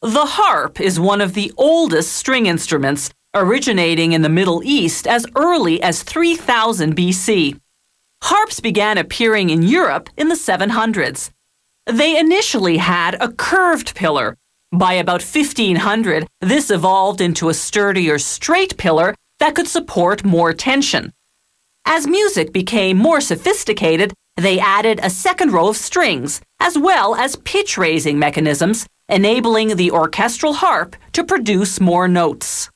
The harp is one of the oldest string instruments, originating in the Middle East as early as 3000 BC. Harps began appearing in Europe in the 700s. They initially had a curved pillar. By about 1500, this evolved into a sturdier straight pillar that could support more tension. As music became more sophisticated, they added a second row of strings, as well as pitch-raising mechanisms, enabling the orchestral harp to produce more notes.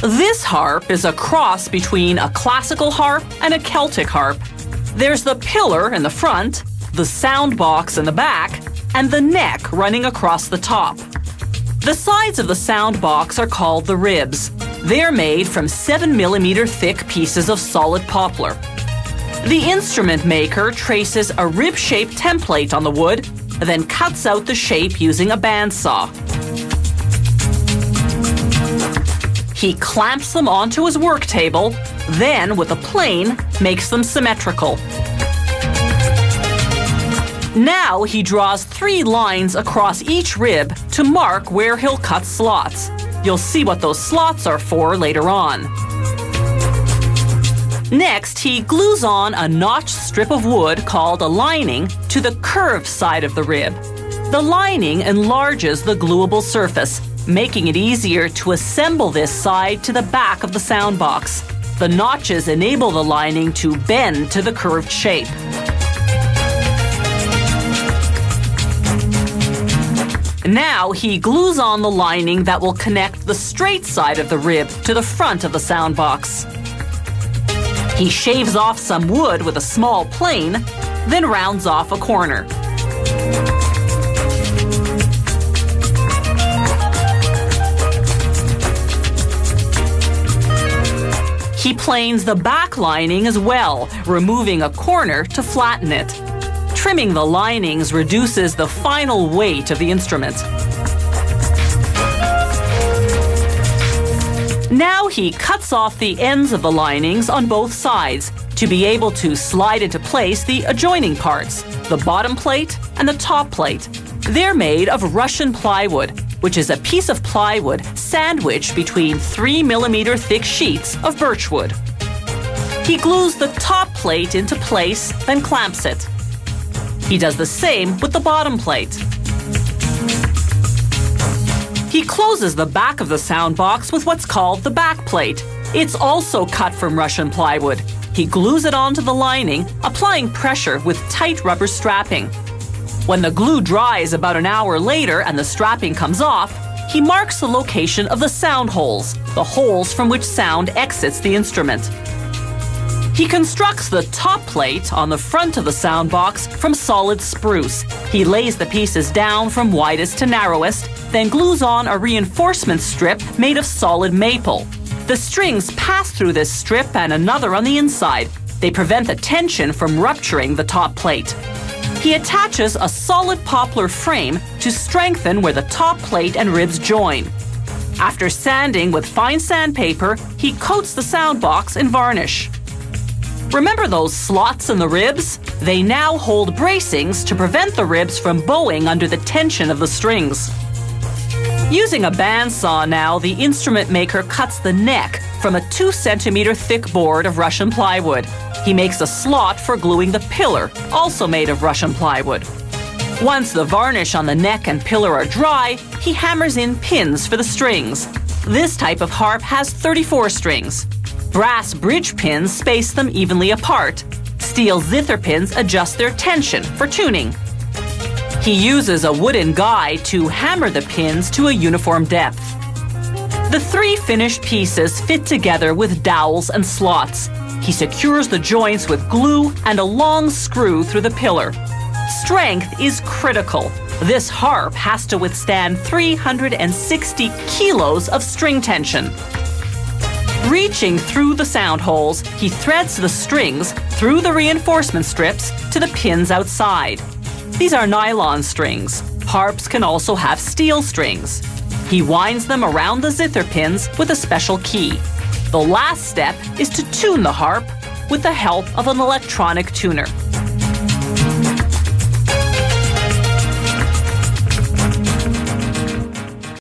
This harp is a cross between a classical harp and a Celtic harp. There's the pillar in the front, the sound box in the back, and the neck running across the top. The sides of the sound box are called the ribs. They're made from 7mm thick pieces of solid poplar. The instrument maker traces a rib-shaped template on the wood, then cuts out the shape using a bandsaw. He clamps them onto his work table, then, with a plane, makes them symmetrical. Now he draws 3 lines across each rib to mark where he'll cut slots. You'll see what those slots are for later on. Next, he glues on a notched strip of wood called a lining to the curved side of the rib. The lining enlarges the gluable surface, making it easier to assemble this side to the back of the sound box. The notches enable the lining to bend to the curved shape. Now he glues on the lining that will connect the straight side of the rib to the front of the sound box. He shaves off some wood with a small plane, then rounds off a corner. He planes the back lining as well, removing a corner to flatten it. Trimming the linings reduces the final weight of the instrument. Now he cuts off the ends of the linings on both sides to be able to slide into place the adjoining parts, the bottom plate and the top plate. They're made of Russian plywood, which is a piece of plywood sandwiched between 3mm thick sheets of birchwood. He glues the top plate into place, then clamps it. He does the same with the bottom plate. He closes the back of the sound box with what's called the back plate. It's also cut from Russian plywood. He glues it onto the lining, applying pressure with tight rubber strapping. When the glue dries about an hour later and the strapping comes off, he marks the location of the sound holes, the holes from which sound exits the instrument. He constructs the top plate on the front of the sound box from solid spruce. He lays the pieces down from widest to narrowest, then glues on a reinforcement strip made of solid maple. The strings pass through this strip and another on the inside. They prevent the tension from rupturing the top plate. He attaches a solid poplar frame to strengthen where the top plate and ribs join. After sanding with fine sandpaper, he coats the sound box in varnish. Remember those slots in the ribs? They now hold bracings to prevent the ribs from bowing under the tension of the strings. Using a bandsaw now, the instrument maker cuts the neck from a 2-centimeter thick board of Russian plywood. He makes a slot for gluing the pillar, also made of Russian plywood. Once the varnish on the neck and pillar are dry, he hammers in pins for the strings. This type of harp has 34 strings. Brass bridge pins space them evenly apart. Steel zither pins adjust their tension for tuning. He uses a wooden guide to hammer the pins to a uniform depth. The 3 finished pieces fit together with dowels and slots. He secures the joints with glue and a long screw through the pillar. Strength is critical. This harp has to withstand 360 kilos of string tension. Reaching through the sound holes, he threads the strings through the reinforcement strips to the pins outside. These are nylon strings. Harps can also have steel strings. He winds them around the zither pins with a special key. The last step is to tune the harp with the help of an electronic tuner.